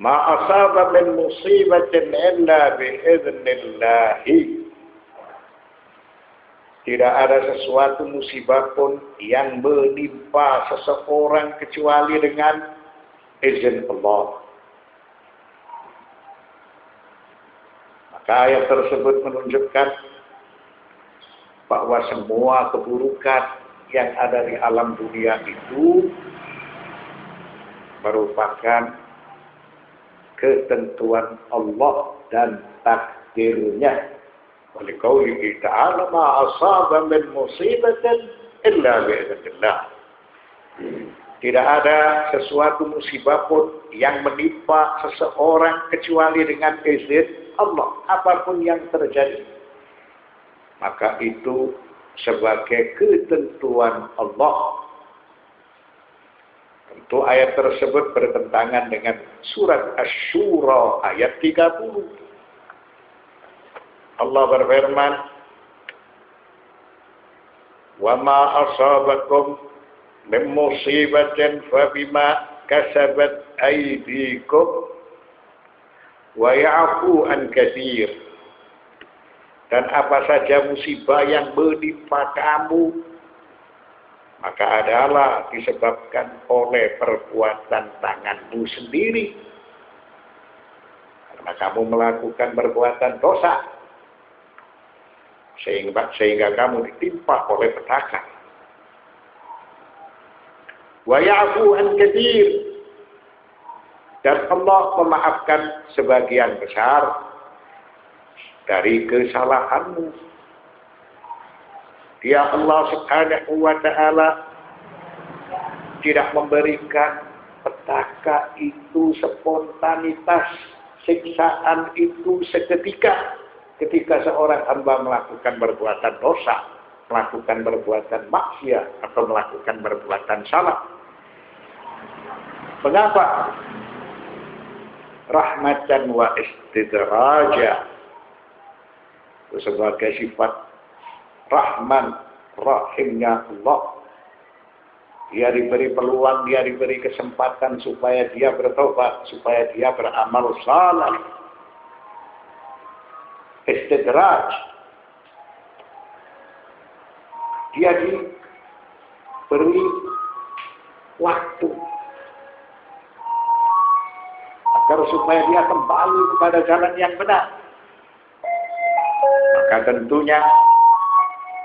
Ma asaba min musibatin illa bi'idnillahi. Tidak ada sesuatu musibah pun yang menimpa seseorang kecuali dengan izin Allah. Maka ayat tersebut menunjukkan bahwa semua keburukan yang ada di alam dunia itu merupakan ketentuan Allah dan takdirnya. Walqaulihi ta'ala ma asaba min musibatin illa bi'idznillah. Tidak ada sesuatu musibah pun yang menimpa seseorang kecuali dengan izin Allah. Apapun yang terjadi, maka itu sebagai ketentuan Allah. Tentu ayat tersebut bertentangan dengan surat Asy-Syura ayat 30. Allah berfirman, "Wa ma asabakum min musibatin fa bima kasabat aydikum wa ya'fu an katsir." Dan apa saja musibah yang menimpa kamu, maka adalah disebabkan oleh perbuatan tanganmu sendiri. Karena kamu melakukan perbuatan dosa, sehingga kamu ditimpa oleh petaka. Wa ya'fu an katsir. Dan Allah memaafkan sebagian besar dari kesalahanmu. Dia Allah Subhanahu wa ta'ala tidak memberikan petaka itu spontanitas, siksaan itu seketika. Ketika seorang hamba melakukan perbuatan dosa, melakukan perbuatan maksiat, atau melakukan perbuatan salah. Mengapa? Rahmatan wa istidraja. Sebagai sifat Rahman, Rahimnya Allah. Dia diberi peluang, dia diberi kesempatan supaya dia bertobat, supaya dia beramal saleh. Istidraj. Dia diberi waktu agar supaya dia kembali kepada jalan yang benar. Maka tentunya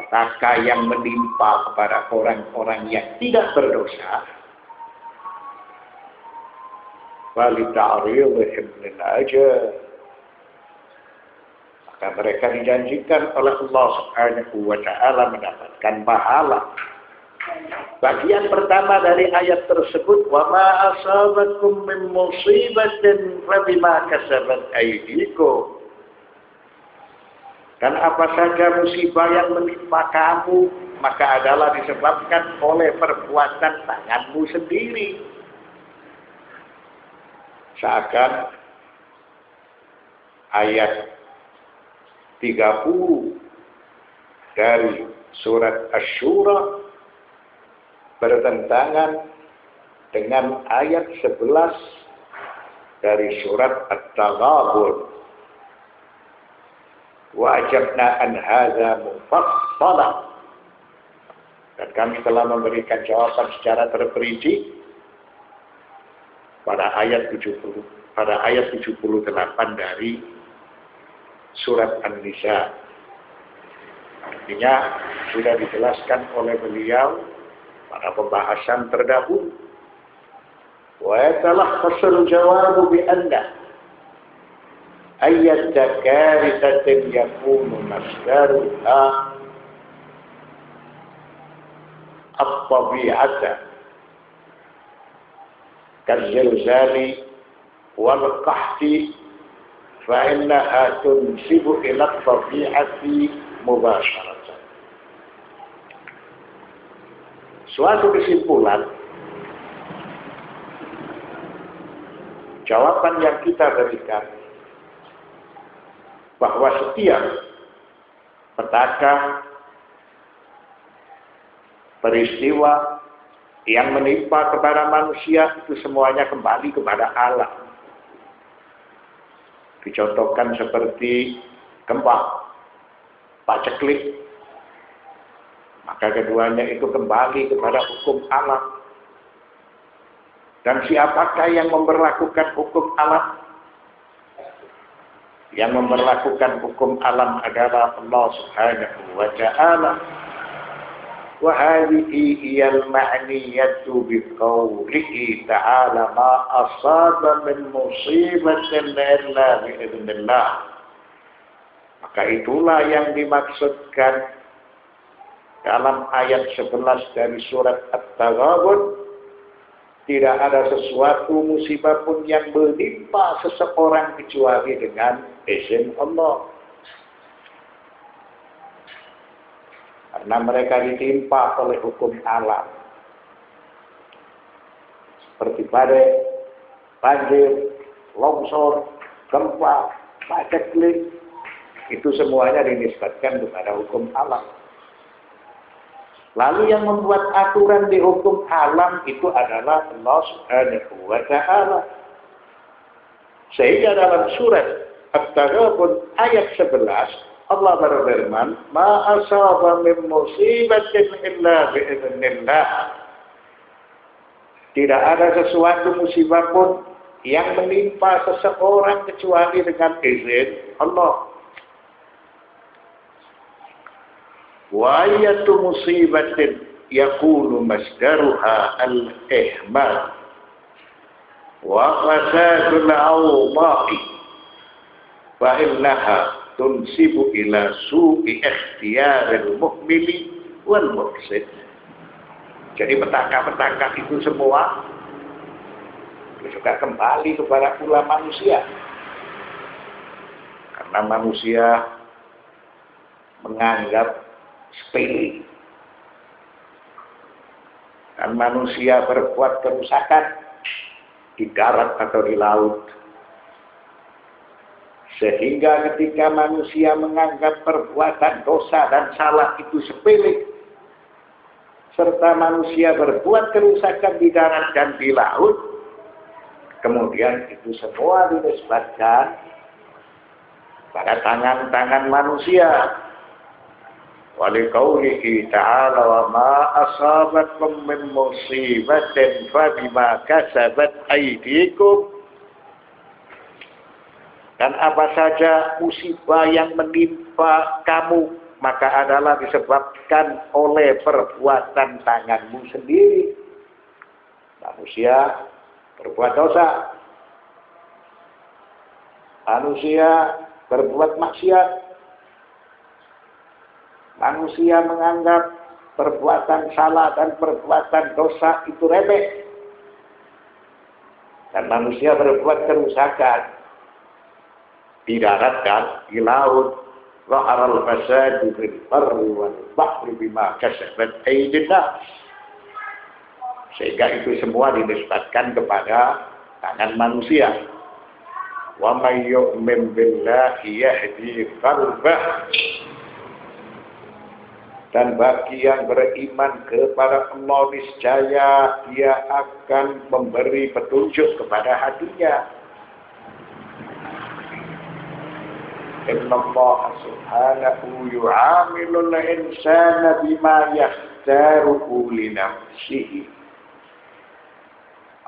petaka yang menimpa kepada orang-orang yang tidak berdosa, walita'riyuhim lil ajr, maka mereka dijanjikan oleh Allah Subhanahu wa ta'ala mendapatkan pahala. Bagian pertama dari ayat tersebut, wa ma asabakum min musibatin fa bima kasabat aydikum. Dan apa saja musibah yang menimpa kamu, maka adalah disebabkan oleh perbuatan tanganmu sendiri. Seakan ayat 30 dari surat Asy-Syura bertentangan dengan ayat 11 dari surat At-Taghabun. Wa ajabna an hadza mufassalan. Dan kami telah memberikan jawaban secara terperinci pada ayat 78 dari surat An-Nisa. Artinya sudah dijelaskan oleh beliau pada pembahasan terdahulu. Wa yatalakhasul jawabu bi anna ayyat karisatin yakunu masdaruha at-tabi'ata kal-zilzali wal qahti فإنها تنسب إلى الطبيعة مباشرة. Suatu kesimpulan, jawaban yang kita berikan bahwa setiap petaka, peristiwa yang menimpa kepada manusia itu semuanya kembali kepada alam. Dicontohkan seperti gempa, paceklik. Maka keduanya itu kembali kepada hukum alam. Dan siapakah yang memberlakukan hukum alam? Yang memberlakukan hukum alam adalah Allah Subhanahu wa ta'ala. Wa hadhihi hiyal ma'niyatu bi qawlihi ta'ala ma asaba min musibatin illa bi idznillah. Maka itulah yang dimaksudkan dalam ayat 11 dari surat At-Taghabun. Tidak ada sesuatu musibah pun yang menimpa seseorang kecuali dengan izin Allah. Karena mereka ditimpa oleh hukum alam. Seperti badai, banjir, longsor, gempa, paceklik. Itu semuanya dinisbatkan kepada hukum alam. Lalu yang membuat aturan di hukum alam itu adalah Allah Subhanahu wa ta'ala. Sehingga dalam surat At-Taghabun ayat 11 Allah berfirman, "Ma asaba min musibatin illa bi'iznillah." Tidak ada sesuatu musibah pun yang menimpa seseorang kecuali dengan izin Allah. Wa ayatu musibatin yakunu masdaruha al-ihmal wa fasadul awda'i fa innaha tunsibu ila su'i ikhtiyaril muhmili wal mufsid. Jadi petaka-petaka itu semua juga kembali kepada ulah manusia. Karena manusia menganggap sepele. Dan manusia berbuat kerusakan di darat atau di laut. Sehingga ketika manusia menganggap perbuatan dosa dan salah itu sepele, serta manusia berbuat kerusakan di darat dan di laut, kemudian itu semua dinisbatkan pada tangan-tangan manusia. Waliqaulihi ta'ala wa ma asabakum min musibatin fabima kasabat aydikum. Dan apa saja musibah yang menimpa kamu maka adalah disebabkan oleh perbuatan tanganmu sendiri. Manusia berbuat dosa, manusia berbuat maksiat, manusia menganggap perbuatan salah dan perbuatan dosa itu remeh. Dan manusia berbuat kerusakan di darat dan di laut. Zaharal fasadu fil barri wal bahri bima kasabat aydin nas. Sehingga itu semua dinisbatkan kepada tangan manusia. Wa may yu'min billahi yahdi qalbah. Dan bagi yang beriman kepada Allah niscaya dia akan memberi petunjuk kepada hatinya. Inna Allah subhanahu yu'amilul insana bima yakhtaruhu li nafsihi.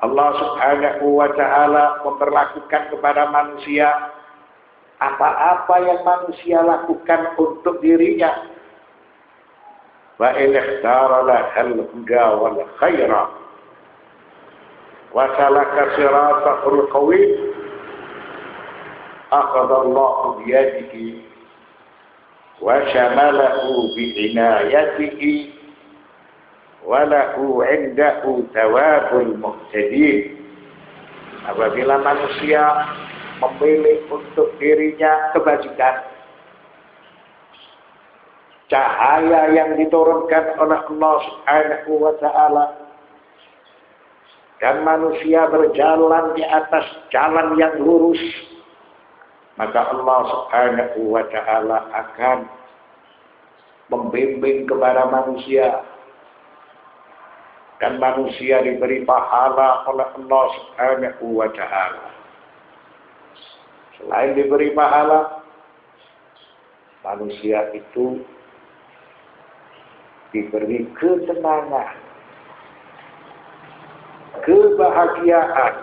Allah subhanahu wa ta'ala memperlakukan kepada manusia apa-apa yang manusia lakukan untuk dirinya. Wa in ikhtara lahal huda wal khaira wa salaka siratal qawim akhadallahu biyadihi wa syamalahu bi'inayatihi wa lahu 'indahu thawabul muhtadin. Apabila manusia memilih untuk dirinya kebajikan, cahaya yang diturunkan oleh Allah Subhanahu wa ta'ala, dan manusia berjalan di atas jalan yang lurus, maka Allah Subhanahu wa ta'ala akan membimbing kepada manusia, dan manusia diberi pahala oleh Allah Subhanahu wa ta'ala. Selain diberi pahala, manusia itu diberi ketenangan, kebahagiaan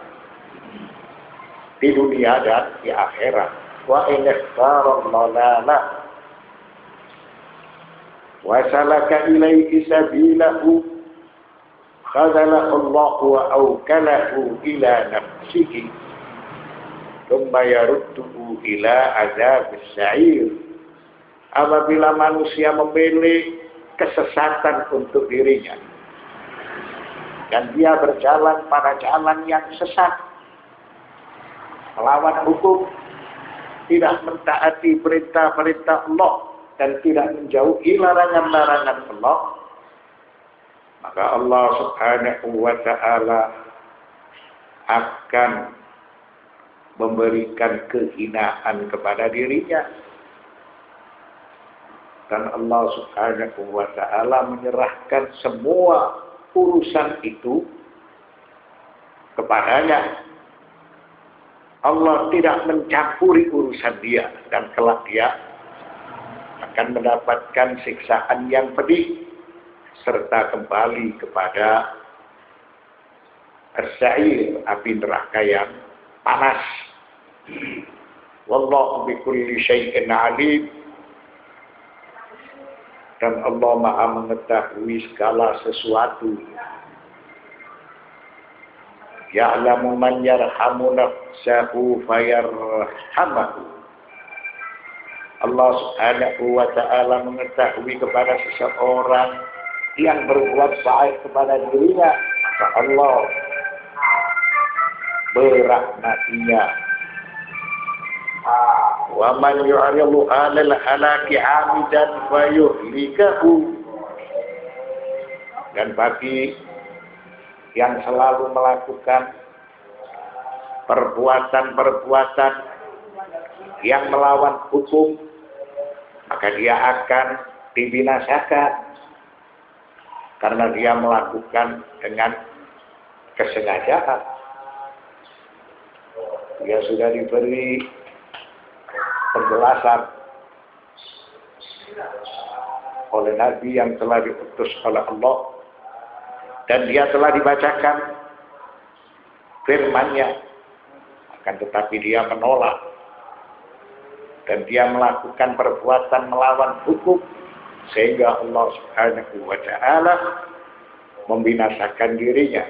di dunia dan di akhirat. Wa in ikhtarallahu wa salaka ilaihi sabilahu khadalahu Allah wa awkalahu ila nafsihi thumma yarudduhu ila azabis sa'ir. Apabila manusia memilih kesesatan untuk dirinya dan dia berjalan pada jalan yang sesat, melawan hukum, tidak mentaati perintah-perintah Allah dan tidak menjauhi larangan-larangan Allah, maka Allah Subhanahu wa ta'ala akan memberikan kehinaan kepada dirinya. Dan Allah Subhanahu wa ta'ala menyerahkan semua urusan itu kepadanya. Allah tidak mencampuri urusan dia, dan kelak dia akan mendapatkan siksaan yang pedih serta kembali kepada as-sa'ir, api neraka yang panas. Wallahu bikulli syai'in alim. Dan Allah Maha mengetahui segala sesuatu. Ya'lamu man yarhamu nafsahu fayarhamahu. Allah Subhanahu wa ta'ala mengetahui kepada seseorang yang berbuat baik kepada dirinya, maka Allah merahmatinya. Wa man yu'ridu 'anil halaki 'amidan fayuhlikahu. Dan bagi yang selalu melakukan perbuatan-perbuatan yang melawan hukum, maka dia akan dibinasakan karena dia melakukan dengan kesengajaan. Dia sudah diberi penjelasan oleh Nabi yang telah diutus oleh Allah, dan dia telah dibacakan firman-Nya, akan tetapi dia menolak dan dia melakukan perbuatan melawan hukum, sehingga Allah Subhanahu wa ta'ala membinasakan dirinya.